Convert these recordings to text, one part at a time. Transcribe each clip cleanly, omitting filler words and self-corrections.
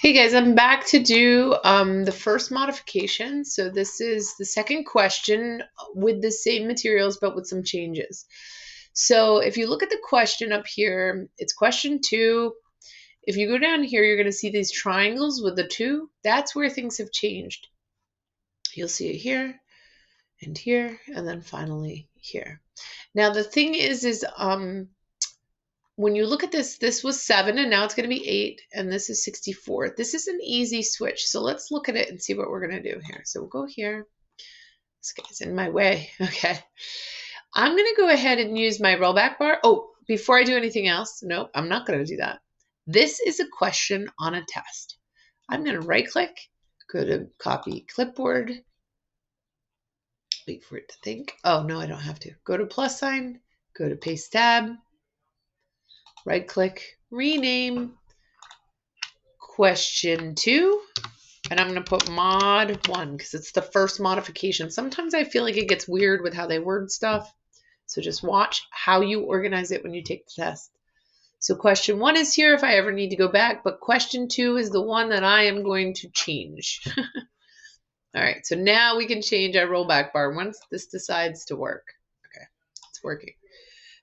Hey guys, I'm back to do the first modification. So this is the second question with the same materials but with some changes. So if you look at the question up here, it's question 2. If you go down here, you're going to see these triangles with the 2. That's where things have changed. You'll see it here and then finally here. Now the thing is when you look at this, this was 7 and now it's going to be 8 and this is 64. This is an easy switch. So let's look at it and see what we're going to do here. So we'll go here. This guy's in my way. Okay. I'm going to go ahead and use my rollback bar. Oh, before I do anything else, nope, I'm not going to do that. This is a question on a test. I'm going to right click, go to copy clipboard. Wait for it to think. Oh, no, I don't have to. Go to plus sign, go to paste tab. Right click, rename question 2, and I'm going to put mod 1 because it's the first modification. Sometimes I feel like it gets weird with how they word stuff. So just watch how you organize it when you take the test. So question 1 is here if I ever need to go back, but question 2 is the one that I am going to change. All right, so now we can change our rollback bar once this decides to work. Okay, it's working.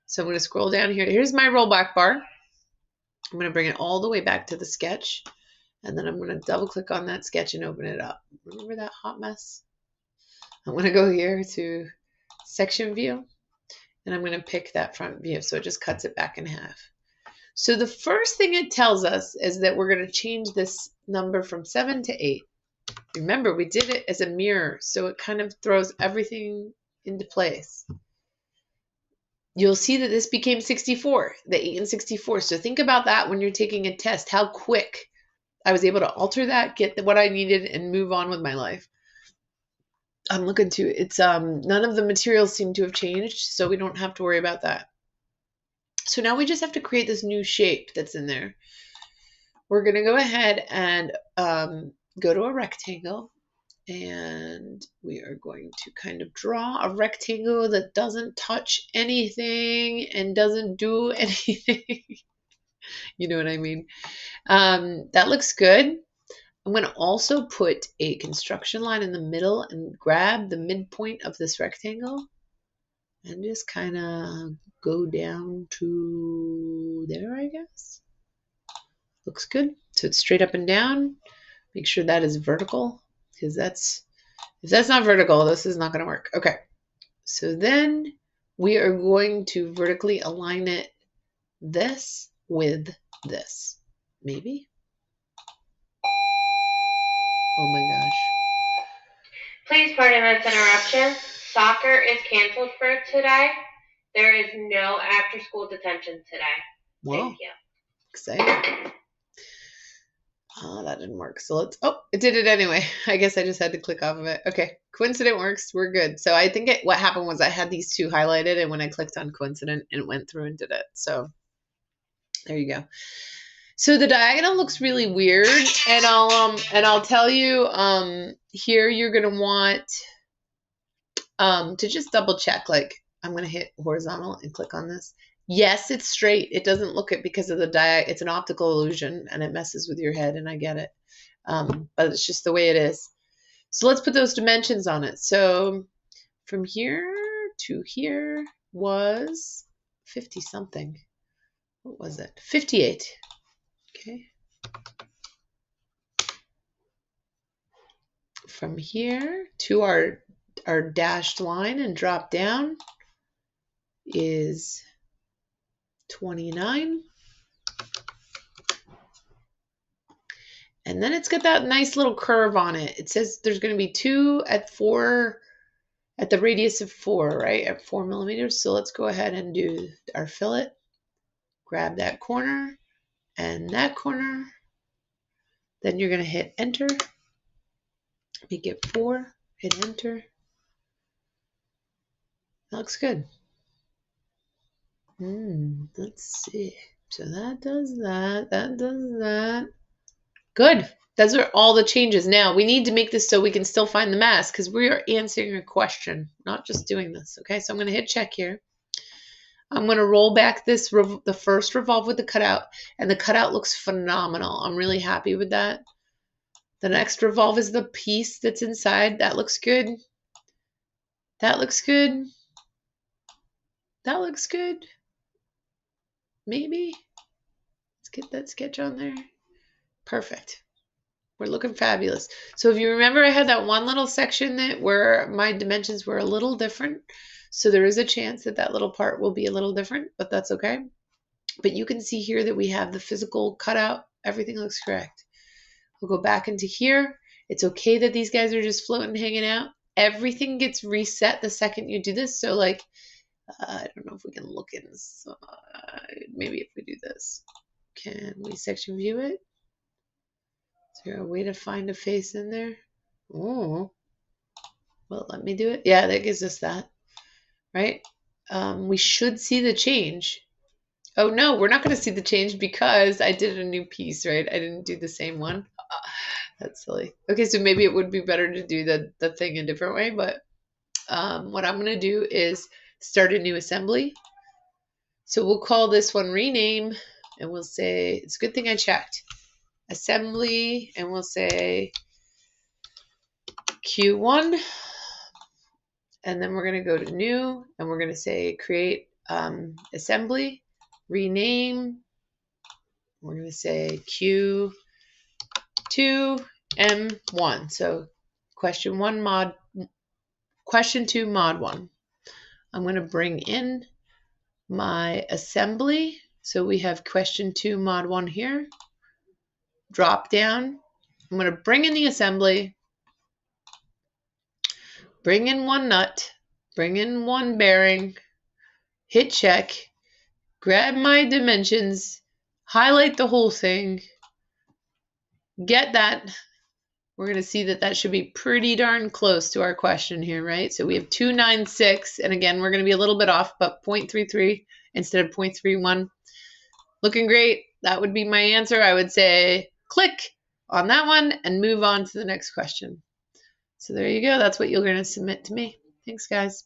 So I'm going to scroll down here. Here's my rollback bar. I'm going to bring it all the way back to the sketch. And then I'm going to double click on that sketch and open it up. Remember that hot mess? I'm going to go here to section view. And I'm going to pick that front view. So it just cuts it back in half. So the first thing it tells us is that we're going to change this number from 7 to 8. Remember, we did it as a mirror. So it kind of throws everything into place. You'll see that this became 64, the 8 and 64. So think about that when you're taking a test, how quick I was able to alter that, get what I needed, and move on with my life. I'm looking to, it's none of the materials seem to have changed, so we don't have to worry about that. So now we just have to create this new shape that's in there. We're going to go ahead and go to a rectangle. And we are going to kind of draw a rectangle that doesn't touch anything and doesn't do anything. You know what I mean? That looks good. I'm going to also put a construction line in the middle and grab the midpoint of this rectangle and just kind of go down to there, I guess. Looks good. So it's straight up and down. Make sure that is vertical. Because if that's not vertical, this is not going to work. Okay, so then we are going to vertically align it this with this. Maybe? Oh my gosh. Please pardon this interruption. Soccer is canceled for today. There is no after-school detention today. Whoa. Thank you. Exciting. Oh, that didn't work. So let's, oh, it did it anyway. I guess I just had to click off of it. Okay, coincident works. We're good. So I think what happened was I had these 2 highlighted, and when I clicked on coincident, it went through and did it. So there you go. So the diagonal looks really weird, and I'll tell you here you're gonna want to just double check. Like I'm gonna hit horizontal and click on this. Yes, it's straight. It doesn't look it because of the it's an optical illusion and it messes with your head, and I get it. But it's just the way it is. So let's put those dimensions on it. So from here to here was 50 something. What was it? 58. Okay. From here to our dashed line and drop down is 29. And then it's got that nice little curve on it. It says there's going to be 2 at 4, at the radius of 4, right? At 4 millimeters. So let's go ahead and do our fillet. Grab that corner and that corner. Then you're going to hit enter. Make it 4. Hit enter. That looks good. Let's see. So that does that. That does that. Good. Those are all the changes. Now we need to make this so we can still find the mask because we are answering a question, not just doing this. Okay, so I'm going to hit check here. I'm going to roll back the first revolve with the cutout, and the cutout looks phenomenal. I'm really happy with that. The next revolve is the piece that's inside. That looks good. That looks good. That looks good. Maybe. Let's get that sketch on there. Perfect. We're looking fabulous. So if you remember, I had that one little section where my dimensions were a little different. So there is a chance that that little part will be a little different, but that's okay. But you can see here that we have the physical cutout. Everything looks correct. We'll go back into here. It's okay that these guys are just floating, hanging out. Everything gets reset the second you do this. So like, I don't know if we can look inside. Maybe if we do this, can we section view it? Is there a way to find a face in there? Oh, well, let me do it. Yeah, that gives us that, right? We should see the change. Oh no, we're not going to see the change because I did a new piece, right? I didn't do the same one. That's silly. Okay, so maybe it would be better to do the thing a different way, but what I'm going to do is start a new assembly. So we'll call this one rename, and we'll say, it's a good thing I checked. Assembly, and we'll say Q1, and then we're going to go to new, and we're going to say create assembly, rename, we're going to say Q2 M1. So question 2 mod 1. I'm going to bring in my assembly. So we have question 2 mod 1 here. Drop down. I'm going to bring in the assembly, bring in one nut, bring in one bearing, hit check, grab my dimensions, highlight the whole thing, get that. We're going to see that that should be pretty darn close to our question here, right? So we have 296, and again, we're going to be a little bit off, but 0.33 instead of 0.31. Looking great. That would be my answer. I would say click on that one and move on to the next question. So there you go. That's what you're going to submit to me. Thanks, guys.